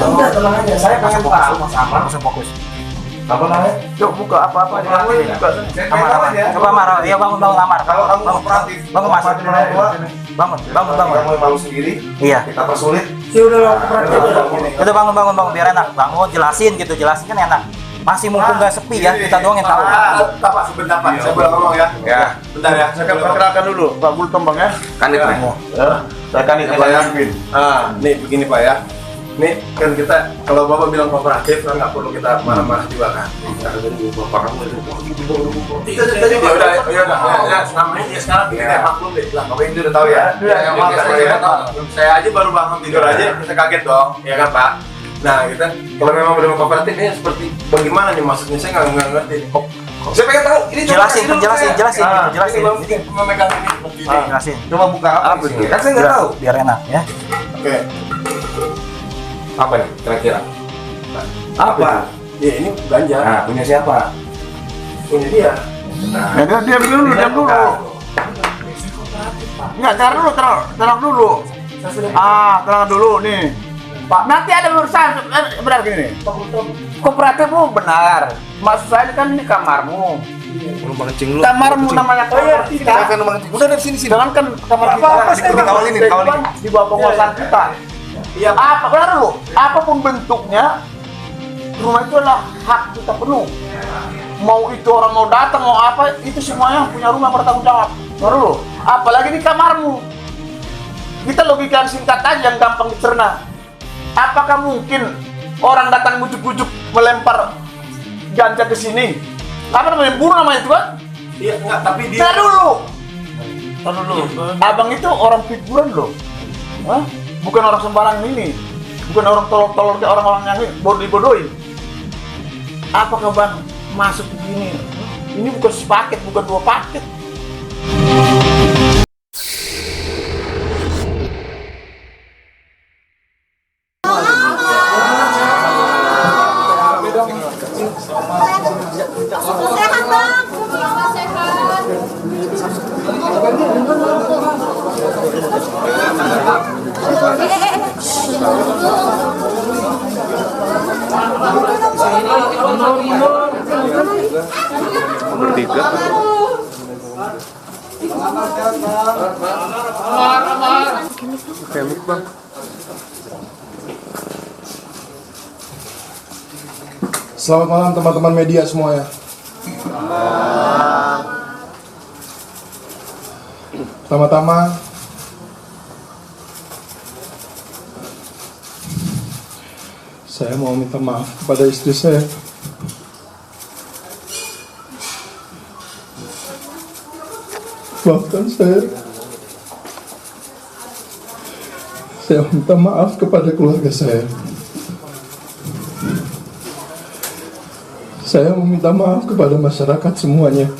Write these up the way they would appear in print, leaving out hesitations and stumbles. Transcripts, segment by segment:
Udah tenang aja, saya pengen tahu sama fokus. Apa namanya? Yuk buka apa-apa aja. Coba marah, ya bangun lamar. Kalau kamu kooperatif, bangun mas, bangun. Kamu malu sendiri. Iya. Kita persulit. Ya udah kooperatif. Udah bangun biar enak. Bangun jelasin kan enak. Masih mumpung nggak sepi ya, kita doang yang tahu. Pak, sebentar Pak, saya boleh ngomong ya. Ya. Bentar ya, saya perkenalkan dulu Pak Bultom Bang ya. Kanit Pak. Saya Kanit ya. Nih begini Pak ya. Nih kan kita kalau Bapak bilang kooperatif kan nggak perlu kita marah-marah juga kan. Bapak kamu itu ya udah namanya dia sekarang bikin kayak maklum deh lah. Bapak ini udah tahu ya. Saya aja baru bangun tidur aja bisa kaget dong, ya kan Pak. Nah kita kalau memang udah kooperatif ini seperti bagaimana nih maksudnya saya nggak ngerti. Saya pengen tahu ini jelasin. Ini memegang ini. Jelasin. Coba buka apa itu? Kan saya nggak tahu. Biar enak ya. Oke. Apa nih kira-kira? Apa? Ya ini ganja. Nah, punya siapa? Punya dia. Nah, diam dulu. Enggak, tenang dulu. Tenang dulu nih. Pak, nanti ada urusan benar gini. Kooperatifmu benar. Maksud saya kan ini kamarmu. Kamarmu namanya kamar kita. Udah dari sini. Jangan kan kamar kita. Kawal ini. Di bawah penguasaan kita. Iya, benar dulu. Apapun bentuknya, rumah itu adalah hak kita penuh. Mau itu orang mau datang, mau apa, itu semuanya punya rumah bertanggung jawab. Benar dulu. Apalagi di kamarmu. Kita logika singkat aja yang gampang dicerna. Apakah mungkin orang datang bujuk-bujuk melempar ganja ke sini? Apa namanya? Buruh namanya itu kan? Iya, enggak, tapi dia... Tar dulu. Abang itu orang figuran loh. Hah? Bukan orang sembarang ini, bukan orang tolol-tolol kayak orang-orang yang dibodohin. Apakah Bang masuk begini? Ini bukan sepaket, bukan 2 paket. Sehat Bang, sehat. Bertiga. Kemik Bang. Selamat malam teman-teman media semuanya. Pertama-tama saya mau minta maaf kepada istri saya. Maafkan saya. Saya minta maaf kepada keluarga saya. Saya meminta maaf kepada masyarakat semuanya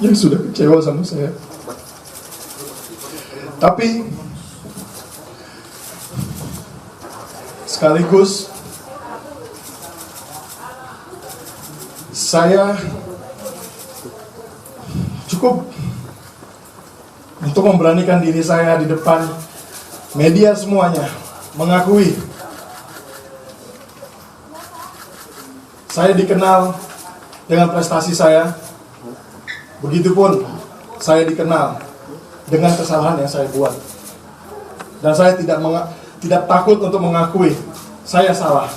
yang sudah kecewa sama saya. Tapi sekaligus saya cukup untuk memberanikan diri saya di depan media semuanya, mengakui saya dikenal dengan prestasi saya. Begitupun saya dikenal dengan kesalahan yang saya buat. Dan saya tidak takut untuk mengakui saya salah.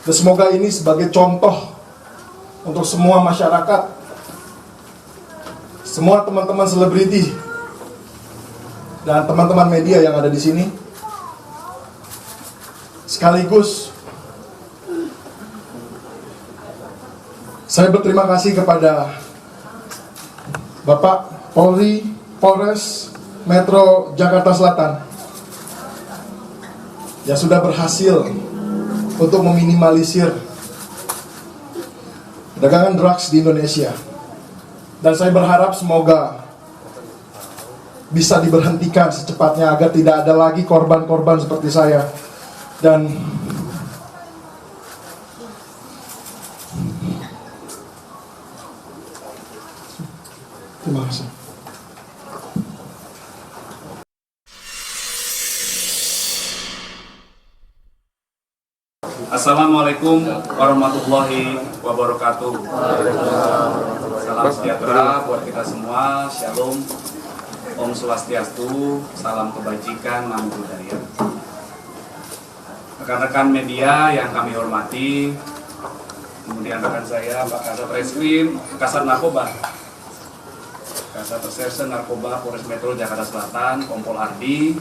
Dan semoga ini sebagai contoh untuk semua masyarakat, semua teman-teman selebriti dan teman-teman media yang ada di sini. Sekaligus saya berterima kasih kepada Bapak Polres Metro Jakarta Selatan yang sudah berhasil untuk meminimalisir perdagangan drugs di Indonesia. Dan saya berharap semoga bisa diberhentikan secepatnya agar tidak ada lagi korban-korban seperti saya. Dan Assalamualaikum warahmatullahi wabarakatuh. Salam sejahtera buat kita semua. Shalom. Om Swastiastu. Salam kebajikan, namo buddhaya. Rekan-rekan media yang kami hormati, kemudian rekan saya Pak Kasat Reskrim, Kasat Narkoba, Kasat Reserse Narkoba Polres Metro Jakarta Selatan, Kompol Ardi,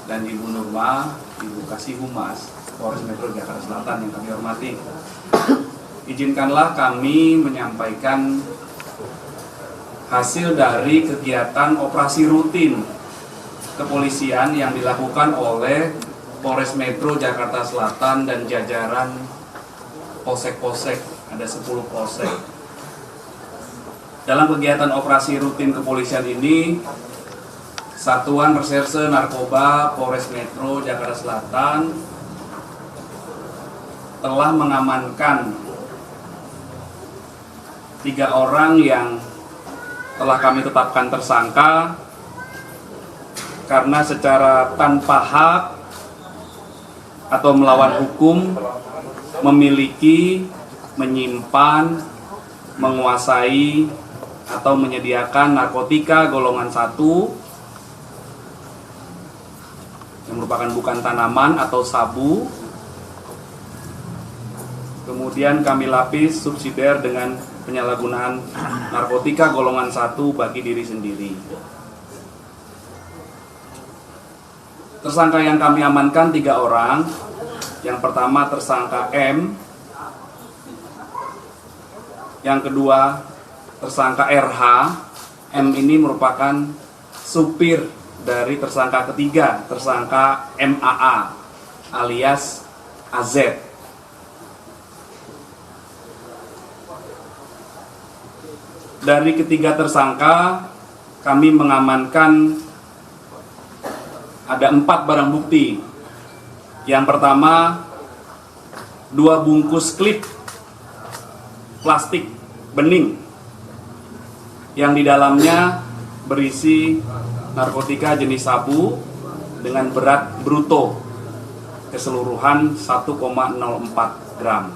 dan Ibu Nurma, Ibu Kasih Humas Polres Metro Jakarta Selatan yang kami hormati. Izinkanlah kami menyampaikan hasil dari kegiatan operasi rutin kepolisian yang dilakukan oleh Polres Metro Jakarta Selatan dan jajaran polsek-polsek, ada 10 polsek. Dalam kegiatan operasi rutin kepolisian ini, Satuan Reserse Narkoba Polres Metro Jakarta Selatan telah mengamankan 3 orang yang telah kami tetapkan tersangka karena secara tanpa hak atau melawan hukum memiliki, menyimpan, menguasai atau menyediakan narkotika golongan 1 yang merupakan bukan tanaman atau sabu. Kemudian kami lapis subsidiar dengan penyalahgunaan narkotika golongan 1 bagi diri sendiri. Tersangka yang kami amankan 3 orang. Yang pertama tersangka M, yang kedua tersangka RH. M ini merupakan supir dari tersangka ketiga, tersangka MAA alias AZ. Dari ketiga tersangka, kami mengamankan ada 4 barang bukti. Yang pertama, 2 bungkus klip plastik bening yang di dalamnya berisi narkotika jenis sabu dengan berat bruto keseluruhan 1,04 gram.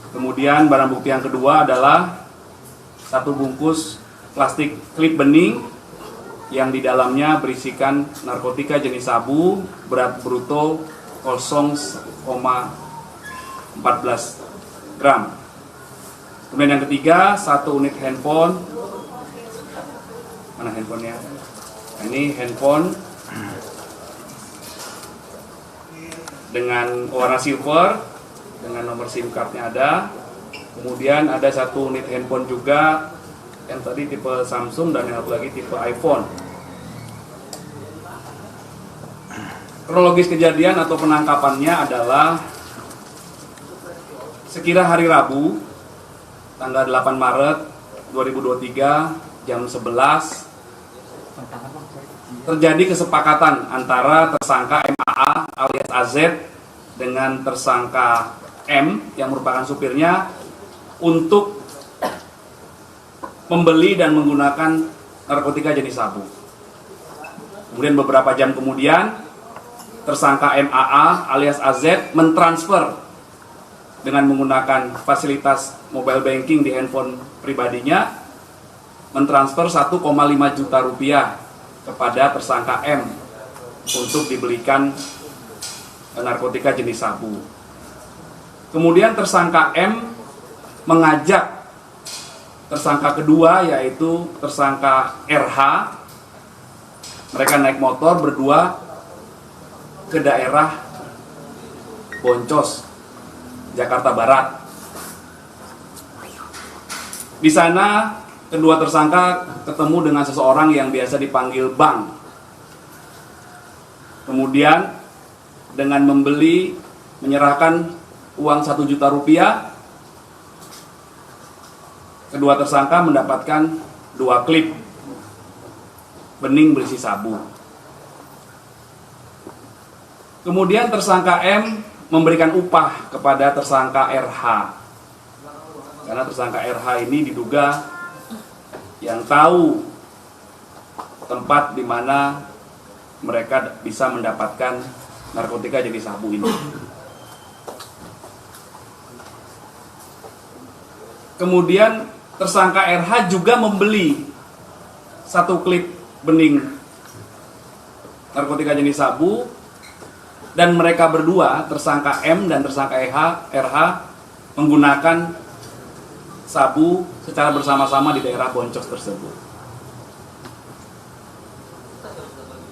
Kemudian barang bukti yang kedua adalah 1 bungkus plastik klip bening yang di dalamnya berisikan narkotika jenis sabu berat bruto 0,14 gram. Kemudian yang ketiga 1 unit handphone. Mana handphonenya? Nah, ini handphone dengan warna silver dengan nomor SIM cardnya ada. Kemudian ada 1 unit handphone juga yang tadi tipe Samsung dan yang satu lagi tipe iPhone. Kronologis kejadian atau penangkapannya adalah sekira hari Rabu tanggal 8 Maret 2023 jam 11 terjadi kesepakatan antara tersangka MAA alias AZ dengan tersangka M yang merupakan supirnya untuk membeli dan menggunakan narkotika jenis sabu. Kemudian beberapa jam kemudian tersangka MAA alias AZ mentransfer dengan menggunakan fasilitas mobile banking di handphone pribadinya, mentransfer 1,5 juta rupiah kepada tersangka M untuk dibelikan narkotika jenis sabu. Kemudian tersangka M mengajak tersangka kedua yaitu tersangka RH. Mereka naik motor berdua ke daerah Boncos, Jakarta Barat. Di sana kedua tersangka ketemu dengan seseorang yang biasa dipanggil Bang. Kemudian dengan menyerahkan uang 1 juta rupiah, kedua tersangka mendapatkan 2 klip bening berisi sabu. Kemudian tersangka M memberikan upah kepada tersangka RH. Karena tersangka RH ini diduga yang tahu tempat di mana mereka bisa mendapatkan narkotika jenis sabu ini. Kemudian tersangka RH juga membeli 1 klip bening narkotika jenis sabu, dan mereka berdua, tersangka M dan tersangka RH, menggunakan sabu secara bersama-sama di daerah Boncos tersebut.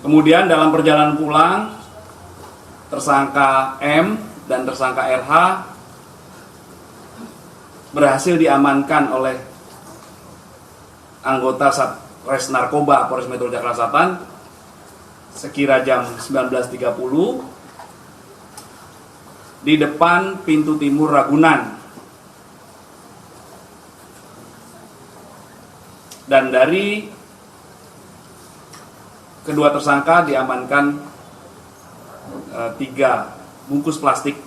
Kemudian dalam perjalanan pulang, tersangka M dan tersangka RH berhasil diamankan oleh anggota Satres Narkoba Polres Metro Jakarta Selatan sekira jam 19.30 di depan pintu timur Ragunan. Dan dari kedua tersangka diamankan 3 bungkus plastik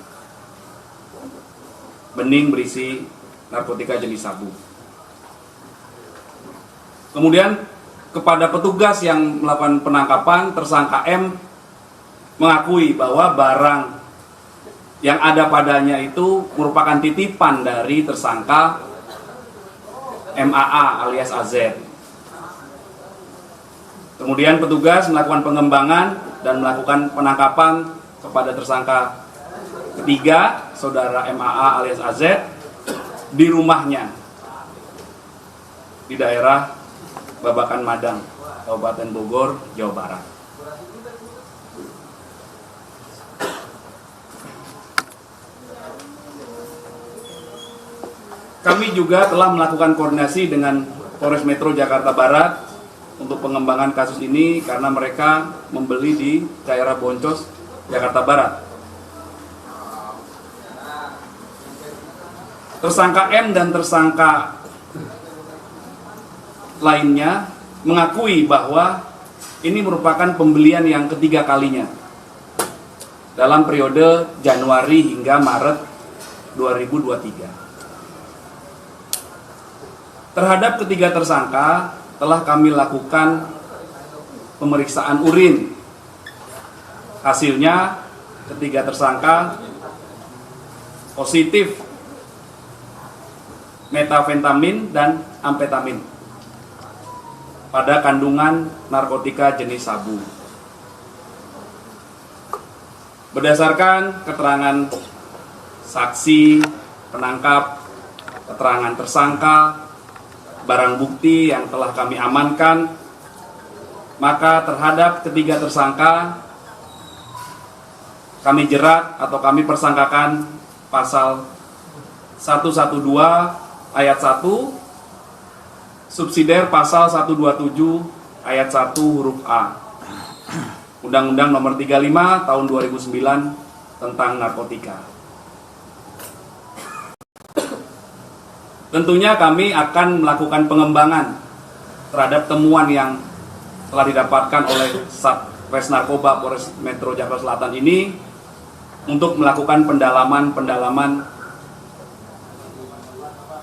bening berisi narkotika jenis sabu. Kemudian kepada petugas yang melakukan penangkapan, tersangka M mengakui bahwa barang yang ada padanya itu merupakan titipan dari tersangka MAA alias AZ. Kemudian petugas melakukan pengembangan dan melakukan penangkapan kepada tersangka ketiga, saudara MAA alias AZ, di rumahnya di daerah Babakan Madang, Kabupaten Bogor, Jawa Barat. Kami juga telah melakukan koordinasi dengan Polres Metro Jakarta Barat untuk pengembangan kasus ini karena mereka membeli di daerah Boncos, Jakarta Barat. Tersangka M dan tersangka lainnya mengakui bahwa ini merupakan pembelian yang ketiga kalinya dalam periode Januari hingga Maret 2023. Terhadap ketiga tersangka telah kami lakukan pemeriksaan urin. Hasilnya ketiga tersangka positif metafentamin dan amfetamin pada kandungan narkotika jenis sabu. Berdasarkan keterangan saksi, penangkap, keterangan tersangka, barang bukti yang telah kami amankan, maka terhadap ketiga tersangka kami jerat atau kami persangkakan pasal 112 ayat 1, subsidiar pasal 127 ayat 1 huruf A Undang-Undang Nomor 35 Tahun 2009 tentang narkotika. Tentunya kami akan melakukan pengembangan terhadap temuan yang telah didapatkan oleh Satres Narkoba Polres Metro Jakarta Selatan ini untuk melakukan pendalaman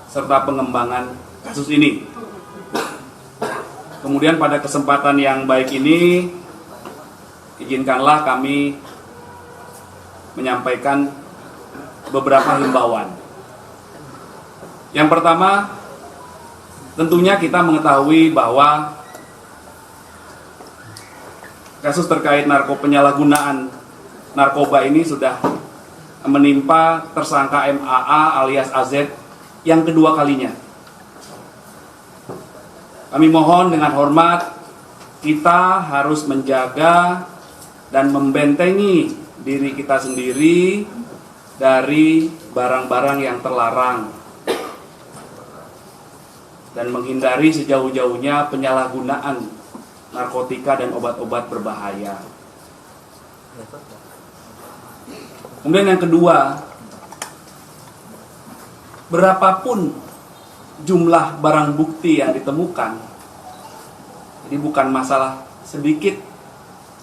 serta pengembangan kasus ini. Kemudian pada kesempatan yang baik ini, izinkanlah kami menyampaikan beberapa himbauan. Yang pertama, tentunya kita mengetahui bahwa kasus terkait penyalahgunaan narkoba ini sudah menimpa tersangka MAA alias AZ yang kedua kalinya. Kami mohon dengan hormat, kita harus menjaga dan membentengi diri kita sendiri dari barang-barang yang terlarang dan menghindari sejauh-jauhnya penyalahgunaan narkotika dan obat-obat berbahaya. Kemudian yang kedua, berapapun jumlah barang bukti yang ditemukan, jadi bukan masalah sedikit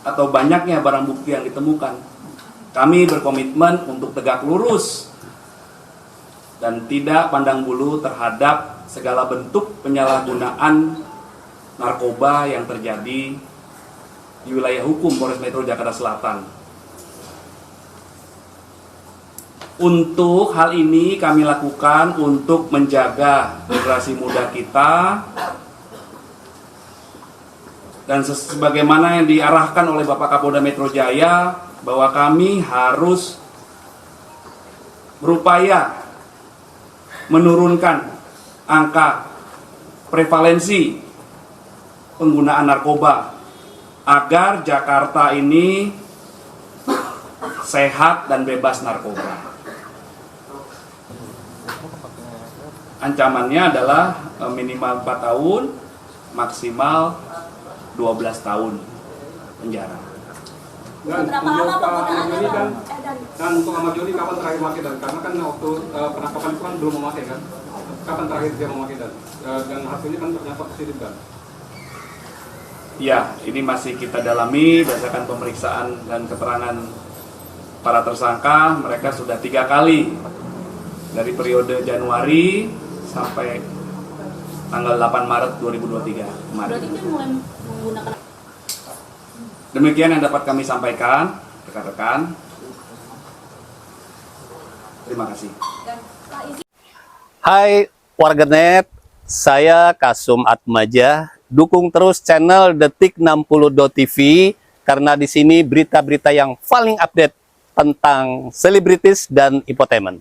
atau banyaknya barang bukti yang ditemukan, kami berkomitmen untuk tegak lurus dan tidak pandang bulu terhadap segala bentuk penyalahgunaan narkoba yang terjadi di wilayah hukum Polres Metro Jakarta Selatan. Untuk hal ini kami lakukan untuk menjaga generasi muda kita dan sebagaimana yang diarahkan oleh Bapak Kapolda Metro Jaya bahwa kami harus berupaya menurunkan angka prevalensi penggunaan narkoba agar Jakarta ini sehat dan bebas narkoba. Ancamannya adalah minimal 4 tahun, maksimal 12 tahun penjara. Dan Berapa untuk lama penggunaannya, Joni kan, Bang? dan untuk Ahmad Joni kapan terakhir memakai dan karena kan waktu penangkapan itu kan belum memakai kan, kapan terakhir dia memakai dan hasilnya kan ternyata positif kan. Ya, ini masih kita dalami berdasarkan pemeriksaan dan keterangan para tersangka. Mereka sudah 3 kali dari periode Januari sampai tanggal 8 Maret 2023 kemarin. Berarti dia mulai menggunakan. Demikian yang dapat kami sampaikan, rekan-rekan. Terima kasih. Hai warganet, saya Kasum Atmaja. Dukung terus channel Detik 60.tv karena di sini berita-berita yang paling update tentang selebritis dan infotainment.